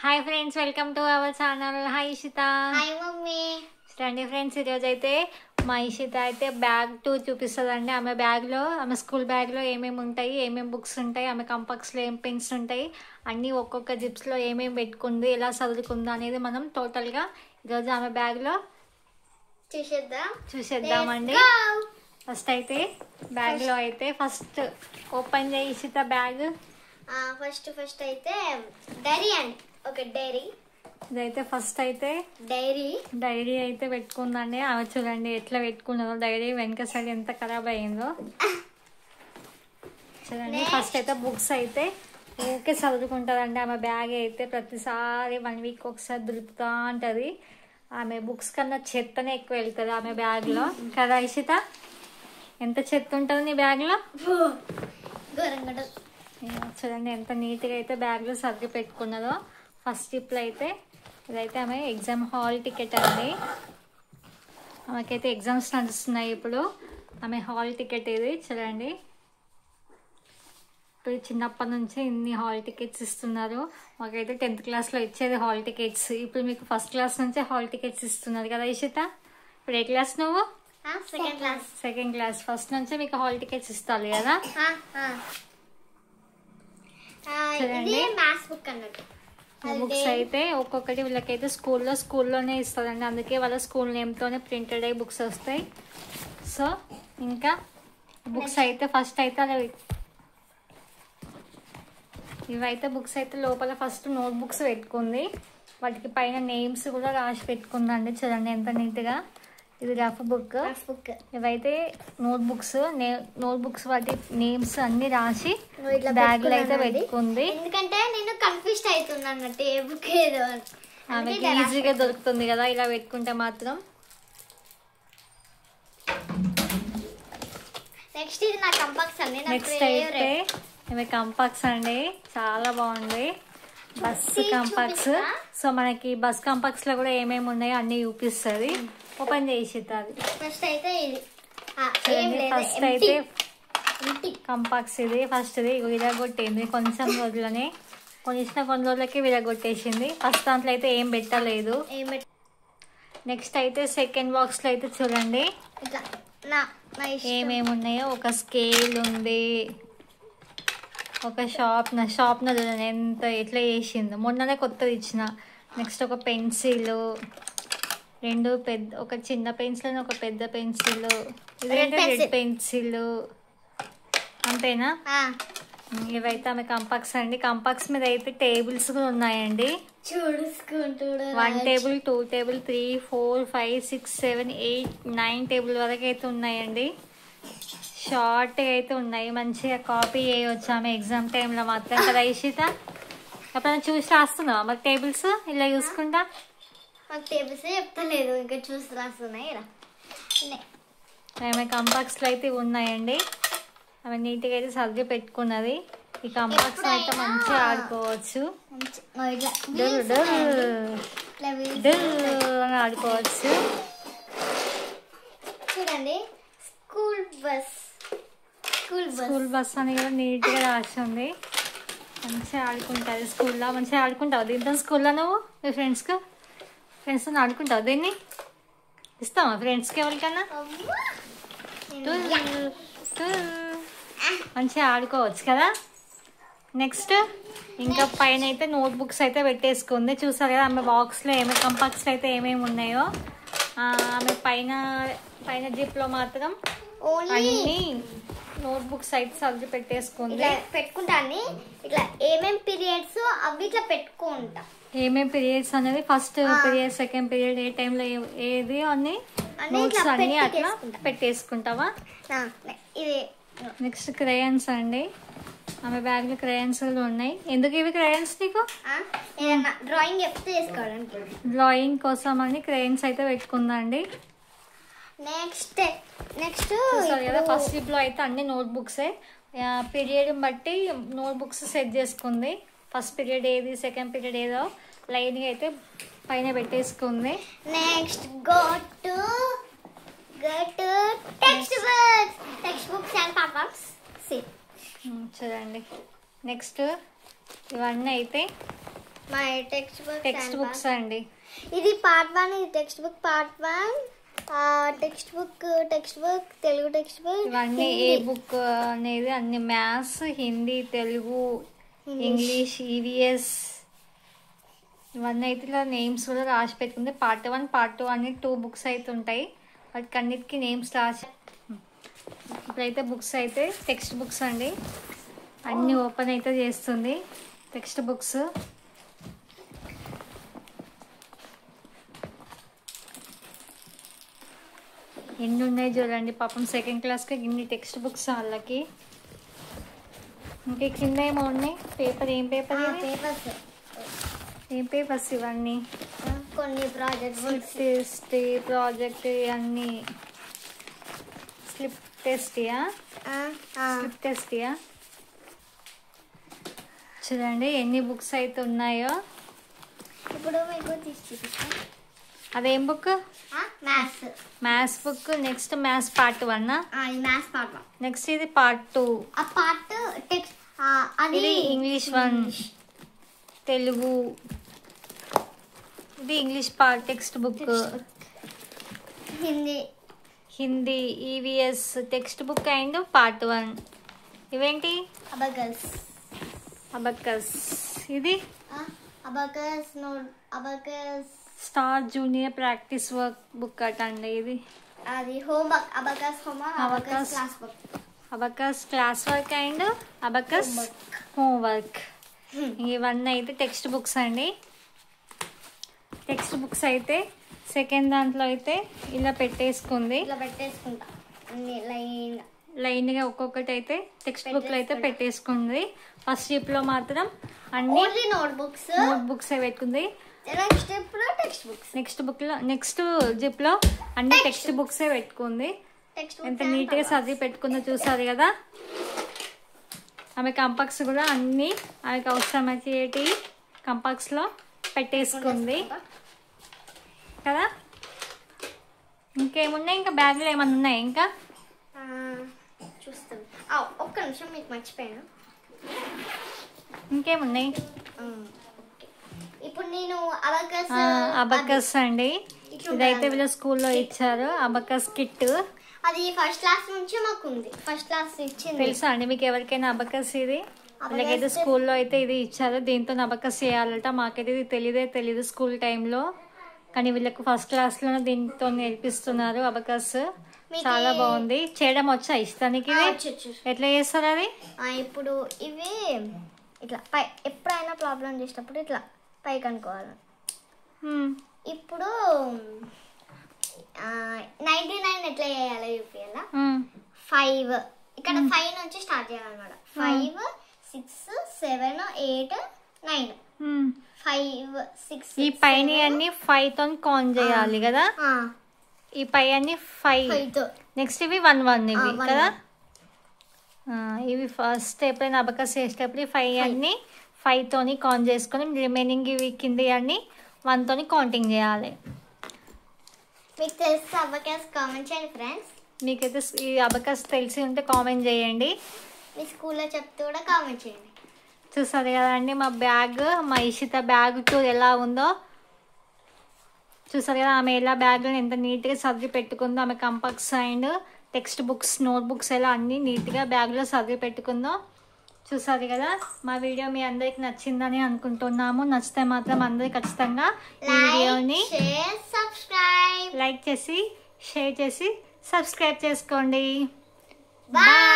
Hi friends, welcome to our channel. Hi Ishita. Hi mummy. రండి friends, ఈరోజు అయితే మా ఇషిత అయితే బ్యాగ్ టూర్ చూపిస్తుందండి. ఆమె బ్యాగ్లో, ఆమె స్కూల్ బ్యాగ్లో ఏమేమి ఉంటాయి, ఏమేమి బుక్స్ ఉంటాయి, ఆమె కంపాక్స్లో ఏం పెన్స్ ఉంటాయి, అన్నీ ఒక్కొక్క జిప్స్లో ఏమేమి పెట్టుకుంది, ఎలా చదువుకుంది అనేది మనం టోటల్గా ఈరోజు ఆమె బ్యాగ్లో చూసేద్దామండి. ఫస్ట్ అయితే బ్యాగ్లో అయితే ఫస్ట్ ఓపెన్ చేయి ఇషిత బ్యాగ్. ఫస్ట్ అయితే డైరీ అండి, ఒక డైరీ. ఇదైతే ఫస్ట్ అయితే డైరీ అయితే పెట్టుకుందండి. ఆమె చూడండి ఎట్లా పెట్టుకున్నదో. డైరీ వెనక సైడ్ ఎంత ఖరాబ్ అయ్యిందో చూడండి. ఫస్ట్ అయితే బుక్స్ అయితే ఊకే చదువుకుంటుందండి. ఆమె బ్యాగ్ అయితే ప్రతిసారి 1 వీక్ ఒకసారి దులుపుతూ ఉంటుంది. ఆమె బుక్స్ కన్నా చెత్తనే ఎక్కువ వెళ్తుంది ఆమె బ్యాగ్లో కదా ఇషిత? ఎంత చెత్త ఉంటుంది నీ బ్యాగ్లో? చూడండి ఎంత నీట్గా అయితే బ్యాగ్లో సర్ది పెట్టుకున్నదో. ఫస్ట్ జిప్లో అయితే ఇదైతే ఆమె ఎగ్జామ్ హాల్ టికెట్ అండి. ఆమెకైతే ఎగ్జామ్స్ నడుస్తున్నాయి ఇప్పుడు. ఆమె హాల్ టికెట్ ఇది చూడండి. ఇప్పుడు చిన్నప్పటి నుంచి ఇన్ని హాల్ టికెట్స్ ఇస్తున్నారు. మాకైతే 10th క్లాస్లో ఇచ్చేది హాల్ టికెట్స్. ఇప్పుడు మీకు ఫస్ట్ క్లాస్ నుంచే హాల్ టికెట్స్ ఇస్తున్నారు కదా ఇషిత? ఇప్పుడు ఏ క్లాస్ నువ్వు? Second class. ఫస్ట్ నుంచే మీకు హాల్ టికెట్స్ ఇస్తారు కదా. బుక్స్ అయితే ఒక్కొక్కటి వీళ్ళకైతే స్కూల్లోనే ఇస్తారండి. అందుకే వాళ్ళ స్కూల్ నేమ్తోనే ప్రింటెడ్ అయ్యి బుక్స్ వస్తాయి. సో ఇంకా బుక్స్ అయితే ఫస్ట్ అయితే అలా ఇవైతే బుక్స్ అయితే లోపల ఫస్ట్ నోట్ బుక్స్ పెట్టుకుంది. వాటికి పైన నేమ్స్ కూడా రాసి పెట్టుకుందండి. చూడండి ఎంత నీట్గా. ఇది రఫ్ బుక్. ఇవైతే నోట్ బుక్స్ వాటి నేమ్స్ అన్ని రాసి బ్యాగ్ లో అయితే పెట్టుకుంది. ఎందుకంటే నేను కన్ఫ్యూజ్ అవుతుంది అన్నట్టు ఏ బుక్ ఏదో. ఆమెకి ఈజీగా దొరుకుతుంది కదా ఇలా పెట్టుకుంటే మాత్రం. నెక్స్ట్ ఇది నా కంపాక్స్ అండి. నెక్స్ట్ అయితే ఆమె కంపాక్స్ అండి, చాలా బాగుంది. బస్ కంపాక్స్. సో మనకి బస్ కంపాక్స్ లో కూడా ఏమేమి ఉన్నాయో అన్ని చూపిస్తుంది. ఓపెన్ చేసి ఫస్ట్ అయితే కంపాక్స్ ఇది ఫస్ట్ ఇది విరగొట్టేది కొంచెం రోజులనే. కొన్ని రోజులకి విరగొట్టేసింది. ఫస్ట్ దాంట్లో అయితే ఏం పెట్టలేదు. నెక్స్ట్ అయితే సెకండ్ బాక్స్ లో అయితే చూడండి ఏమేమి ఉన్నాయో. ఒక స్కేల్ ఉంది, ఒక షార్ప్నర్ ఎంత ఎట్లా చేసిందో, మొన్ననే కొత్తది ఇచ్చిన. నెక్స్ట్ ఒక పెన్సిల్, ఒక చిన్న పెన్సిల్, ఒక పెద్ద పెన్సిల్, రెడ్ పెన్సిల్, అంతేనా? ఇవైతే ఆమె కంపాక్స్ అండి. కంపాక్స్ మీద అయితే టేబుల్స్ కూడా ఉన్నాయండి. 1 టేబుల్, 2 టేబుల్, 3, 4, 5, 6, 7, 8, 9 టేబుల్ వరకు అయితే ఉన్నాయండి. షార్ట్ అయితే ఉన్నాయి. మంచిగా కాపీ చేయవచ్చు ఆమె ఎగ్జామ్ టైంలో మాత్రం కదా ఇషిత? ఎప్పుడైనా చూసి రాస్తున్నావా మరి టేబుల్స్ ఇలా చూసుకుంటా? టేబుల్స్ చెప్తలేదు, ఇంకా చూసి రాస్తున్నాయి. ఆమె కంపాక్స్లో అయితే ఉన్నాయండి. ఆమె నీట్గా అయితే సర్ది పెట్టుకున్నది. ఈ కంపాక్స్ అయితే మంచిగా ఆడుకోవచ్చు. అని ఆడుకోవచ్చు. చూడండి స్కూల్ బస్ అని కూడా నీట్గా రాసి ఉంది. మంచిగా ఆడుకుంటుంది స్కూల్లో. మంచిగా ఆడుకుంటావు దీంతో స్కూల్లో నువ్వు? మీ ఫ్రెండ్స్తో ఆడుకుంటావు దీన్ని? ఇస్తావా ఫ్రెండ్స్కి ఎవరికన్నా? మంచిగా ఆడుకోవచ్చు కదా. నెక్స్ట్ ఇంకా పైన అయితే నోట్ బుక్స్ అయితే పెట్టేసుకుంది. చూసారు కదా ఆమె బాక్స్లో కంపాక్స్లో అయితే ఏమేమి ఉన్నాయో. ఆమె పైన జిప్లో మాత్రం అన్ని నోట్ బుక్స్ అయితే సర్ది పెట్టేసుకుంది. పెట్టుకుంటాను ఇట్లా ఏమేమి పీరియడ్స్ అవి ఇట్లా పెట్టుకుంటా. ఏమేమి పీరియడ్స్ అనేది ఫస్ట్ పీరియడ్, సెకండ్ పీరియడ్, ఏ టైంలో ఏది అన్ని నోట్స్ అన్ని అట్లా పెట్టేసుకుంటావా? నెక్స్ట్ క్రేయన్స్ అండి. ఆమె బ్యాగ్ లో క్రేయన్స్ ఉన్నాయి. ఎందుకు ఇవి క్రేయన్స్ నీకు? డ్రాయింగ్ కోసం అని క్రేయన్స్ అయితే పెట్టుకుందండి. నెక్స్ట్ కదా ఫస్ట్ జిప్ లో అయితే అన్ని నోట్ బుక్సే. పీరియడ్ బట్టి నోట్ బుక్స్ సెట్ చేసుకుంది. ఫస్ట్ పీరియడ్ ఏది, సెకండ్ పీరియడ్ ఏదో లైన్ గా అయితే పైన పెట్టేసుకుంది. Next go to text books and compass. చూడండి నెక్స్ట్ ఇవన్నీ అయితే మై టెక్స్ట్ బుక్స్ అండి. ఇది పార్ట్ 1, ఇది text book part 1. Text book Telugu text book ఇవన్నీ ఏ బుక్ అనేది అన్ని maths, Hindi, Telugu, English, EVS ఇవన్నీ అయితే ఇలా నేమ్స్ కూడా రాసి పెట్టుకుంది. పార్ట్ 1, పార్ట్ 2 అని 2 బుక్స్ అయితే ఉంటాయి. వాటికి అన్నిటికీ నేమ్స్ రాసి ఇప్పుడైతే బుక్స్ అయితే టెక్స్ట్ బుక్స్ అండి అన్నీ ఓపెన్ అయితే చేస్తుంది. టెక్స్ట్ బుక్స్ ఎన్ని ఉన్నాయి చూడండి. పాపం సెకండ్ క్లాస్కి ఇన్ని టెక్స్ట్ బుక్స్ వాళ్ళకి. ఇంకా కింద ఏమో ఉన్నాయి పేపర్. ఏం పేపర్? ఏం పేపర్స్ ఇవన్నీ? కొన్ని ప్రాజెక్ట్ అన్నీ స్లిప్ టెస్టియా చూడండి ఎన్ని బుక్స్ అయితే ఉన్నాయో. ఇప్పుడు మీకు తీసి అదేం book? Maths book. Next maths part 1. Next ఇది పార్ట్ 2. ఇది ఇంగ్లీష్ 1, తెలుగు. ఇది English part text book. Hindi EVS text book and part 1. ఇవేంటి? అబకస్. ఇది star junior practice work book అట అండి. ఇది అది homework. Abacus class work and Abacus homework. ఇవన్నీ అయితే టెక్స్ట్ బుక్స్ అండి. టెక్స్ట్ బుక్స్ అయితే సెకండ్ దాంట్లో అయితే ఇలా పెట్టేసుకుంది. లైన్గా ఒక్కొక్కటి అయితే టెక్స్ట్ బుక్లో అయితే పెట్టేసుకుంది. ఫస్ట్ జిప్ లో మాత్రం అన్ని నోట్ బుక్స్ పెట్టుకుంది. నెక్స్ట్ జిప్ లో అన్ని టెక్స్ట్ బుక్స్ పెట్టుకుంది. ఎంత నీట్ గా సర్ది పెట్టుకుందో చూసారు కదా. ఆమె కంపాక్స్ కూడా అన్ని ఆమెకు అవసరమైతే కంపాక్స్ లో పెట్టేసుకుంది కదా. ఇంకేమున్నాయి? ఇంకా బ్యాగ్లో ఏమన్నా ఉన్నాయి? ఇంకా చూస్తాం. ఒక్క నిమిషం, మీకు మర్చిపోయాను. ఇంకేమున్నాయి? ఇప్పుడు నేను అబకస్ అండి. ఇదైతే వీళ్ళ స్కూల్లో ఇచ్చారు అబకస్ కిట్. అది ఫస్ట్ క్లాస్ నుంచి మాకు ఉంది. ఫస్ట్ క్లాస్ ఇచ్చింది. తెలుసా అండి మీకు ఎవరికైనా అబకస్? ఇది వీళ్ళకైతే స్కూల్లో అయితే ఇది ఇచ్చారు. దీంతో అబకస్ చేయాలట. మాకైతే ఇది తెలీదు స్కూల్ టైంలో. కానీ వీళ్ళకు ఫస్ట్ క్లాస్ లో దీంతో నేర్పిస్తున్నారు అబకస్. చాలా బాగుంది. చేయడం వచ్చా ఇష్టానికి? ఎట్లా చేస్తారు అది? ఇప్పుడు ఇవి ఇట్లా పై ఎప్పుడైనా ప్రాబ్లం చేసినప్పుడు ఇట్లా పైకి అనుకోవాలి. ఇప్పుడు 99 ఎట్లా చేయాలి చూపియాలా? 5 ఇక్కడ 5 నుంచి స్టార్ట్ చేయాలన్నమాట. 5 6 7 8 9 5 6. ఈ పైన అన్ని 5 తో కౌంట్ చేయాలి కదా. ఈ పై అన్ని 5. నెక్స్ట్ ఇవి 1 1 ఇవి కదా. ఇవి ఫస్ట్ ఎప్పుడైనా అబకస్ చేసేటప్పుడు 5 అన్ని 5 తోని కౌంట్ చేసుకొని రిమైనింగ్ ఇవి కింద అన్ని 1 తోని కౌంటింగ్ చేయాలి. మీకు తెలిస్తే అబకస్ కామెంట్ చేయండి ఫ్రెండ్స్. మీకైతే ఈ అబకస్ తెలిసి ఉంటే కామెంట్ చేయండి. మీ స్కూల్లో చెప్తూ కూడా కామెంట్ చేయండి. చూసారు కదండి మా బ్యాగ్, మా ఇషిత బ్యాగ్ టూర్ ఎలా ఉందో చూసారు కదా. ఆమె ఎలా బ్యాగ్లో ఎంత నీట్గా సర్ది పెట్టుకుందో. ఆమె compass and text books note books ఎలా అన్నీ నీట్గా బ్యాగ్లో సర్ది పెట్టుకుందో చూసారు కదా. మా వీడియో మీ అందరికి నచ్చిందని అనుకుంటున్నాము. నచ్చితే మాత్రం అందరు ఖచ్చితంగా ఈ వీడియోని లైక్ చేసి షేర్ చేసి సబ్స్క్రైబ్ చేసుకోండి. బాయ్.